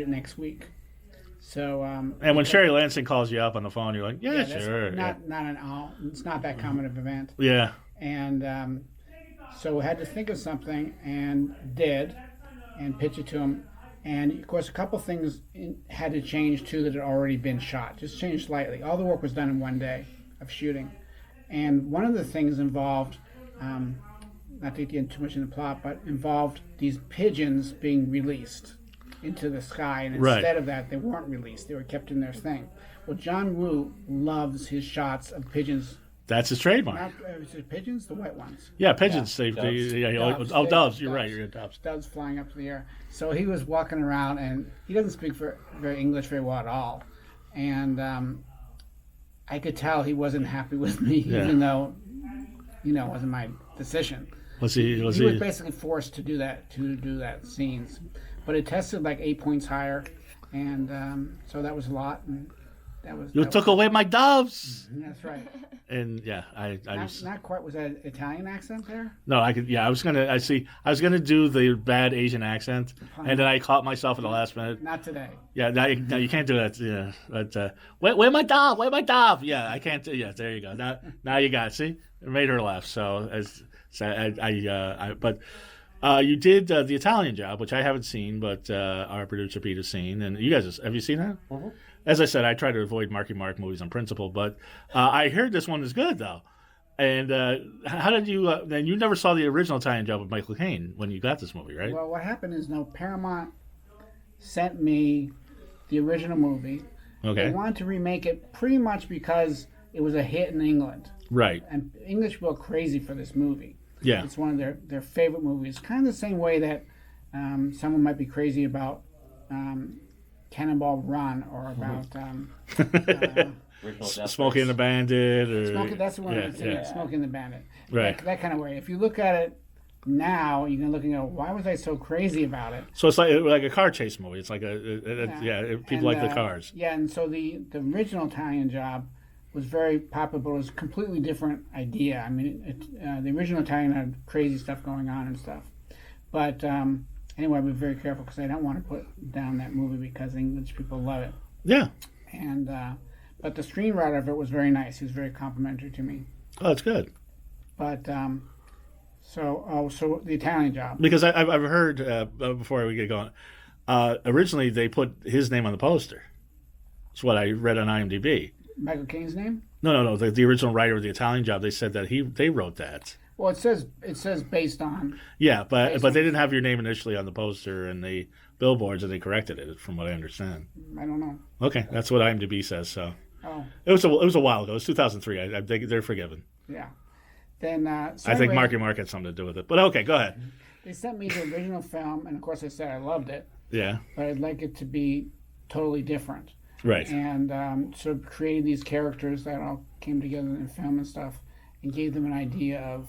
next week. So And when Sherry Lansing calls you up on the phone, you're like, yeah, that's sure. not an all. It's not that common of an event. Yeah. And so we had to think of something and did, and pitch it to him. And of course, a couple things had to change too that had already been shot. Just changed slightly. All the work was done in one day of shooting. And one of the things involved, not to get into too much in the plot, but involved these pigeons being released into the sky, and instead of that, they weren't released. They were kept in their thing. Well, John Woo loves his shots of pigeons. That's his trademark. Is it pigeons? The white ones. Yeah, pigeons. Yeah. Doves. Doves. Doves. You're right. You're doves. Doves flying up to the air. So he was walking around, and he doesn't speak very English very well at all. And I could tell he wasn't happy with me, even though, it wasn't my decision. He was basically forced to do that scenes. But it tested like 8 points higher, and so that was a lot. And you took away my doves. That's right. And yeah, I not quite. Was that an Italian accent there? No, I could. Yeah, I was gonna do the bad Asian accent, and then I caught myself at the last minute. Not today. Yeah, no, you can't do that. Yeah, but where my dove? Where my dove? Yeah, I can't. Yeah, there you go. Now you got it. See, it made her laugh. But you did the Italian Job, which I haven't seen, but our producer Peter's seen, and you guys have you seen that? Mm-hmm. As I said, I try to avoid Marky Mark movies on principle, but I heard this one is good though. And how did you? Then you never saw the original Italian Job with Michael Caine when you got this movie, right? Well, what happened is, Paramount sent me the original movie. Okay. They wanted to remake it pretty much because it was a hit in England. Right. And English people are crazy for this movie. Yeah. It's one of their favorite movies. Kind of the same way that someone might be crazy about Cannonball Run or about Smokey and the Bandit. Or, that's the one Smokey and the Bandit. Right. That kind of way. If you look at it now, you can look and go, why was I so crazy about it? So it's like a car chase movie. It's like people like the cars. Yeah, and so the original Italian Job was very popular, but it was a completely different idea. I mean, the original Italian had crazy stuff going on and stuff. But anyway, I'll be very careful because I don't want to put down that movie because English people love it. Yeah. And but the screenwriter of it was very nice. He was very complimentary to me. Oh, that's good. But so the Italian Job. Because I've heard before we get going, originally they put his name on the poster. That's what I read on IMDb. Michael Caine's name? No. The original writer of the Italian Job, they said that they wrote that. Well, it says based on. Yeah, but they didn't have your name initially on the poster and the billboards, and they corrected it, from what I understand. I don't know. Okay, that's what IMDb says. So. Oh. It was a while ago. It was 2003. I think they're forgiven. Yeah. Then. I think Marky Mark had something to do with it. But okay, go ahead. They sent me the original film, and of course I said I loved it. Yeah. But I'd like it to be totally different. Right. And so created these characters that all came together in the film and stuff, and gave them an idea of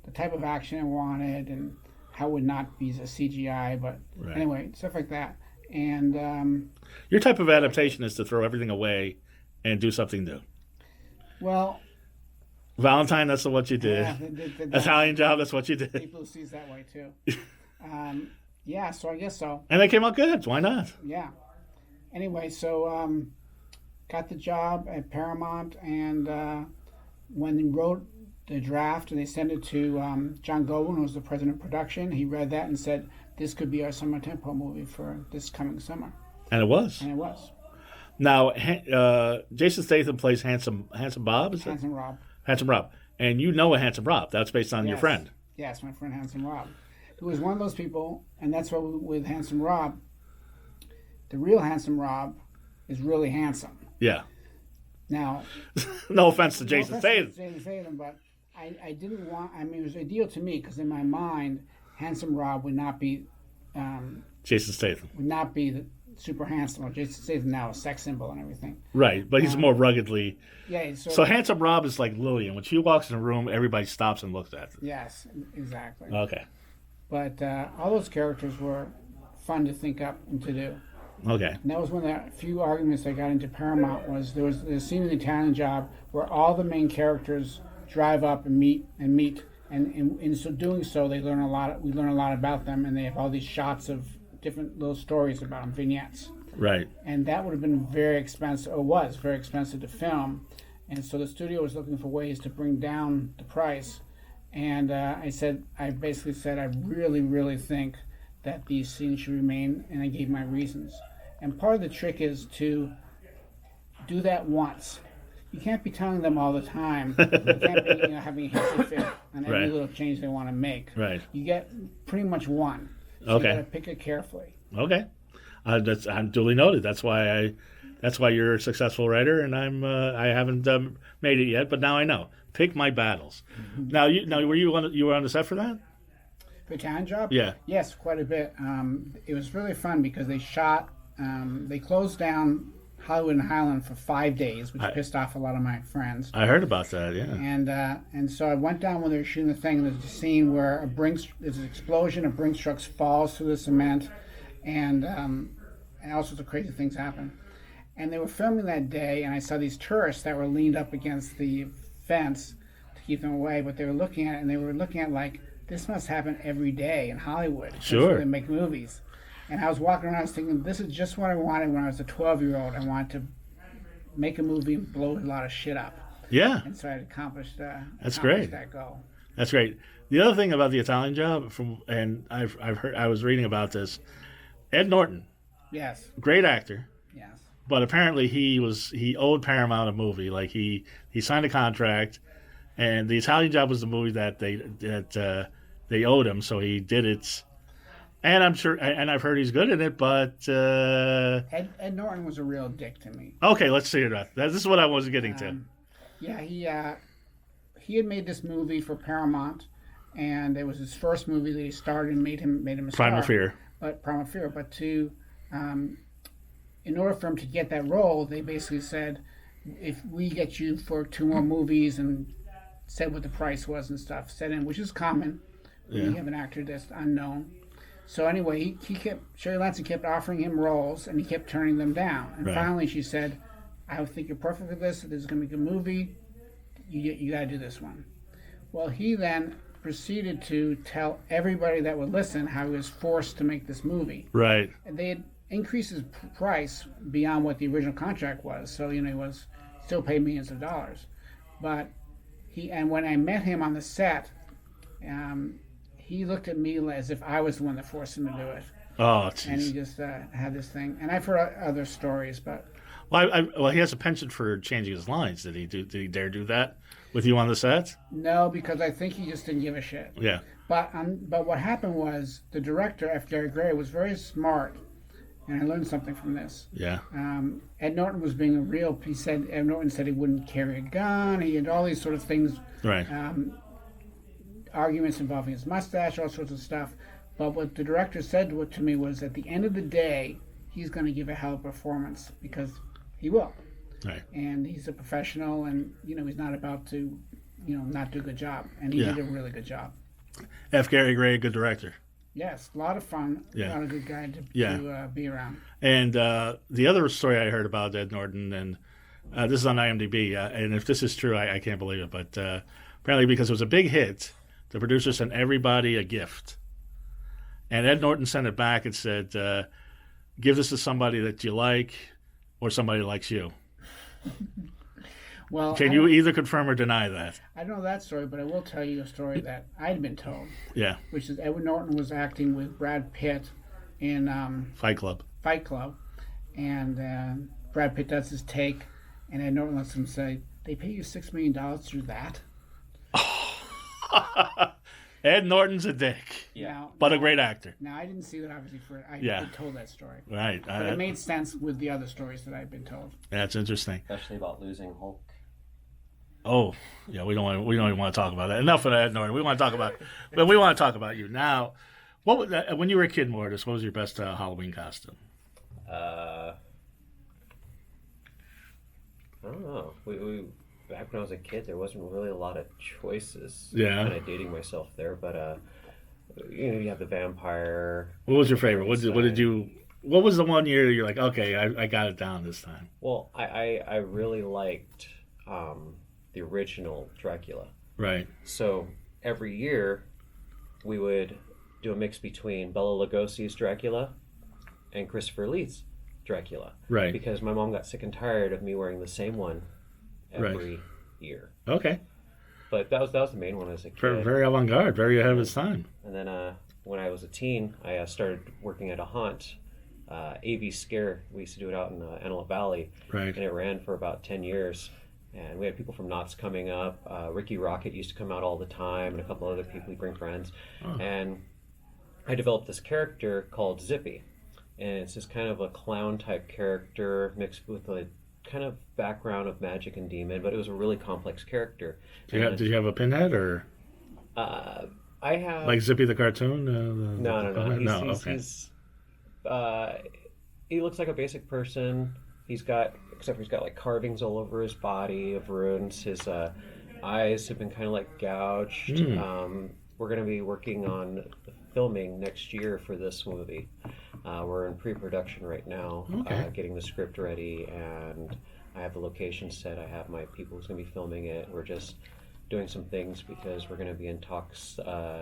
the type of action I wanted and how it would not be a CGI, but anyway, stuff like that. And your type of adaptation is to throw everything away and do something new. Well, Valentine, that's what you did. Yeah, Italian Job, that's what you did. People see it that way too. Yeah, so I guess so. And they came out good. Why not? Yeah. Anyway, so got the job at Paramount, and when they wrote the draft and they sent it to John Goldwyn, who was the president of production, he read that and said, this could be our summer tempo movie for this coming summer. And it was. Now, Jason Statham plays Handsome Bob, is it? Handsome Rob. Handsome Rob. And you know a Handsome Rob. That's based on your friend. Yes, my friend Handsome Rob, who was one of those people, and that's what with Handsome Rob, the real Handsome Rob is really handsome. Yeah. Now, no offense to Jason Statham. But I didn't want, it was a deal to me because in my mind, Handsome Rob would not be Jason Statham. Would not be the super handsome. Jason Statham now a sex symbol and everything. Right, but he's more ruggedly. Yeah. So Handsome Rob is like Lilian. When she walks in a room, everybody stops and looks at her. Yes, exactly. Okay. But all those characters were fun to think up and to do. Okay. And that was one of the few arguments I got into Paramount. Was there was a scene in the Italian Job where all the main characters drive up and meet, and in so doing so, they learn a lot. We learn a lot about them, and they have all these shots of different little stories about them, vignettes. Right. And that would have been very expensive, or was very expensive to film. And so the studio was looking for ways to bring down the price. And I basically said, I really, really think that these scenes should remain, and I gave my reasons. And part of the trick is to do that once. You can't be telling them all the time. You can't be having a hissy fit on every little change they want to make. Right. You get pretty much one. So Okay. you got to pick it carefully. Okay. I'm duly noted. That's why you're a successful writer, and I haven't made it yet, but now I know. Pick my battles. Mm-hmm. Now, were you on the set for that? For Italian Job? Yeah. Yes, quite a bit. It was really fun because they closed down Hollywood and Highland for 5 days, which pissed off a lot of my friends. I heard about that. Yeah. And so I went down when they were shooting the thing, and there's a scene where there's an explosion, a Brinks truck falls through the cement, and all sorts of crazy things happen. And they were filming that day, and I saw these tourists that were leaned up against the fence to keep them away, but they were looking at it, and they were looking at like, this must happen every day in Hollywood. Sure. Where they make movies. And I was walking around, I was thinking, this is just what I wanted when I was a 12-year-old. I wanted to make a movie and blow a lot of shit up. Yeah. And so I accomplished great. that goal. That's great. The other thing about the Italian Job, and I've heard, I was reading about this, Ed Norton, Yes. great actor, Yes. but apparently he owed Paramount a movie. Like he signed a contract, and the Italian Job was the movie that they owed him, so he did it. And I'm sure, and I've heard he's good in it, but Ed Norton was a real dick to me. Okay, let's see it out. This is what I was getting to. Yeah, he had made this movie for Paramount, and it was his first movie that he starred and made him a star. Prime of Fear. But to in order for him to get that role, they basically said, if we get you for 2 more movies, and said what the price was and stuff, set in, which is common when you have an actor that's unknown. So anyway, Sherry Lanson kept offering him roles, and he kept turning them down. And finally she said, I think you're perfect for this. This is going to be a good movie. You got to do this one. Well, he then proceeded to tell everybody that would listen how he was forced to make this movie. Right. And they had increased his price beyond what the original contract was. So, he was still paid millions of dollars. But when I met him on the set, he looked at me as if I was the one that forced him to do it. Oh, jeez. And he just had this thing. And I've heard other stories, but... Well, he has a penchant for changing his lines. Did he dare do that with you on the set? No, because I think he just didn't give a shit. Yeah. But what happened was the director, F. Gary Gray, was very smart, and I learned something from this. Yeah. Ed Norton was being Ed Norton said he wouldn't carry a gun. He had all these sort of things. Right. Arguments involving his mustache, all sorts of stuff. But what the director said to me was, at the end of the day, he's going to give a hell of a performance, because he will. Right. And he's a professional, and he's not about to, not do a good job. And he did a really good job. F. Gary Gray, good director. Yes, a lot of fun. Yeah. A lot of good guy to be around. And the other story I heard about Ed Norton, and this is on IMDb, and if this is true, I can't believe it, but apparently because it was a big hit, the producer sent everybody a gift. And Ed Norton sent it back and said, give this to somebody that you like, or somebody likes you. Well, can you either confirm or deny that? I don't know that story, but I will tell you a story that I'd been told. Yeah. Which is Edward Norton was acting with Brad Pitt in Fight Club. And Brad Pitt does his take, and Ed Norton lets him say, they pay you $6 million to do that? Ed Norton's a dick. Yeah. But a great actor. Now, I didn't see that, obviously, I'd been told that story. Right. But it made sense with the other stories that I've been told. That's interesting. Especially about losing Hulk. Oh, yeah, we don't even want to talk about that. Enough of that, Ed Norton. We want to talk about you. Now, when you were a kid, Mortis, what was your best Halloween costume? I don't know. We back when I was a kid, there wasn't really a lot of choices. Yeah. Kind of dating myself there, but you have the vampire. What was your favorite? What was the one year you're like, okay, I got it down this time? Well, I really liked the original Dracula. Right. So every year we would do a mix between Bela Lugosi's Dracula and Christopher Lee's Dracula. Right. Because my mom got sick and tired of me wearing the same one every year. Okay. But that was the main one as a kid. Very avant-garde, very ahead of its time. And then when I was a teen, I started working at a haunt, AV Scare. We used to do it out in Antelope Valley. Right. And it ran for about 10 years. And we had people from Knott's coming up. Ricky Rocket used to come out all the time, and a couple other people. He'd bring friends. Oh. And I developed this character called Zippy. And it's this kind of a clown-type character mixed with a kind of background of magic and demon, but it was a really complex character. Did you have a pinhead, or? I have... Like Zippy the cartoon? No. Okay. He looks like a basic person. Except he's got like carvings all over his body of runes. His eyes have been kind of like gouged. We're going to be working on filming next year for this movie. We're in pre-production right now, getting the script ready, and I have the location set. I have my people who's going to be filming it. We're just doing some things because we're going to be in talks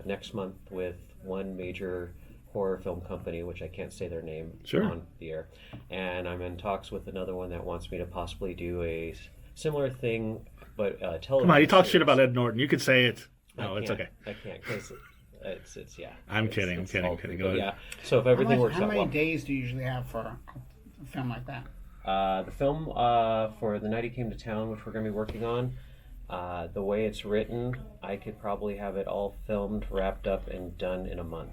next month with one major horror film company, which I can't say their name on the air. And I'm in talks with another one that wants me to possibly do a similar thing, but television. Come on, you talk shit about Ed Norton. You could say it. No, it's okay. I can't because it's yeah. I'm kidding. Go ahead. Yeah. So if everything works out how well. many days do you usually have for a film like that? The film for The Night He Came to Town, which we're going to be working on, the way it's written, I could probably have it all filmed, wrapped up, and done in a month.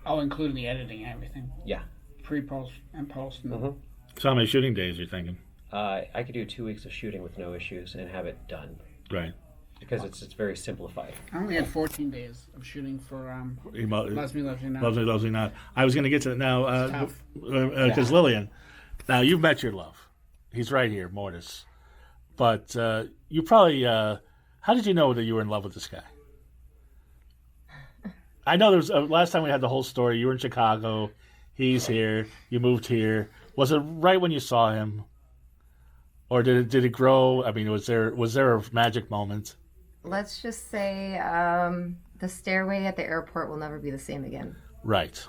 Oh, including the editing and everything. Yeah. Pre-post and post. Mm-hmm. So how many shooting days are you thinking? I could do 2 weeks of shooting with no issues and have it done. Right. Because it's very simplified. I only had 14 days of shooting for Loves Me, Loves You Not. Loves Me Not. I was going to get to that now because Lilian, now you've met your love. He's right here, Mortis. But you probably, how did you know that you were in love with this guy? I know there was last time we had the whole story. You were in Chicago. He's here. You moved here. Was it right when you saw him, or did it grow? I mean, was there a magic moment? Let's just say the stairway at the airport will never be the same again. Right.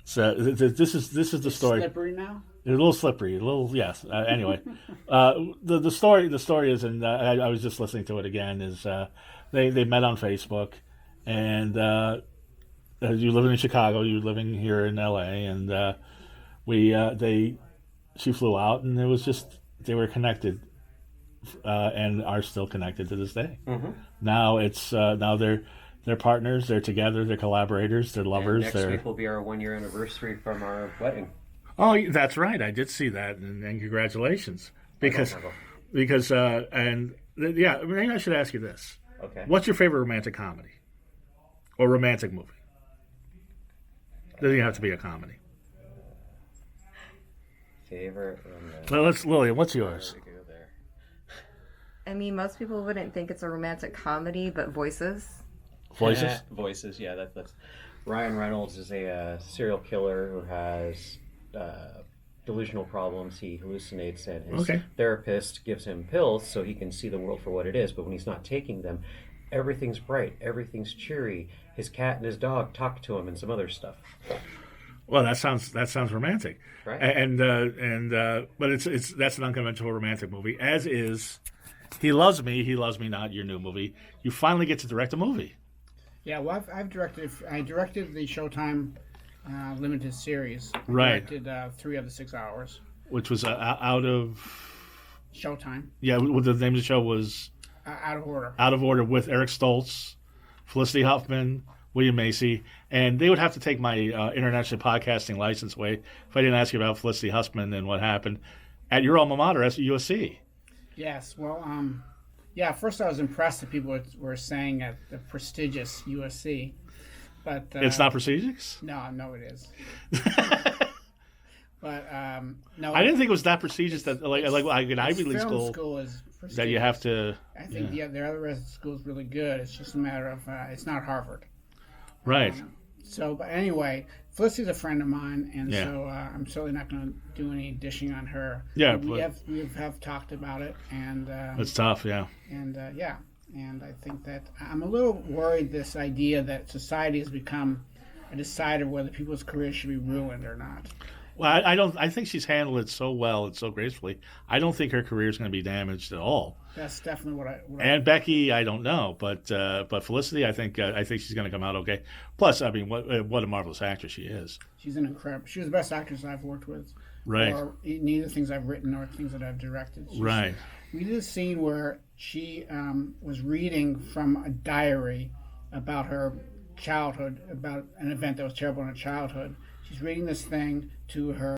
So this is the story. Slippery now. A little slippery. A little yes. Anyway, the story is, and I was just listening to it again. Is they met on Facebook. And you living in Chicago, you living here in L.A., and she flew out, and it was just they were connected, and are still connected to this day. Mm-hmm. Now it's now they're partners, they're together, they're collaborators, they're lovers. And next week will be our 1-year anniversary from our wedding. Oh, that's right, I did see that, and congratulations because maybe I should ask you this. Okay. What's your favorite romantic comedy? Or romantic movie? Doesn't even have to be a comedy. Favorite romantic. Well, Lilian, what's yours? I mean, most people wouldn't think it's a romantic comedy, but Voices. Voices? Voices, yeah. That's Ryan Reynolds is a serial killer who has delusional problems. He hallucinates, and his therapist gives him pills so he can see the world for what it is. But when he's not taking them, everything's bright, everything's cheery. His cat and his dog talk to him, and some other stuff. Well, that sounds romantic, right? But that's an unconventional romantic movie. As is, He Loves Me Not, your new movie. You finally get to direct a movie. Yeah, well, I've directed. I directed the Showtime limited series. Right. I directed 3 of the 6 hours. Which was out of Showtime. Yeah, the name of the show was Out of Order. Out of Order with Eric Stoltz, Felicity Huffman, William Macy, and they would have to take my international podcasting license away if I didn't ask you about Felicity Huffman and what happened at your alma mater, USC. Yes, well, first I was impressed that people were saying at the prestigious USC, but it's not prestigious. No, it is. But no, I didn't think it was that prestigious. That like an Ivy League school is prestigious. That you have to. I think the other rest of the school is really good. It's just a matter of it's not Harvard. Right. But anyway, Felicity's a friend of mine, and so I'm certainly not going to do any dishing on her. Yeah, we have talked about it, and it's tough. Yeah. And and I think that I'm a little worried. This idea that society has become decided whether people's careers should be ruined or not. Well, I don't. I think she's handled it so well and so gracefully. I don't think her career is going to be damaged at all. That's definitely what I. And Becky, I don't know, but Felicity, I think she's going to come out okay. Plus, I mean, what a marvelous actress she is. She's an incredible. She was the best actress I've worked with. Right. Or neither things I've written or things that I've directed. Right. We did a scene where she was reading from a diary about her childhood, about an event that was terrible in her childhood. She's reading this thing to her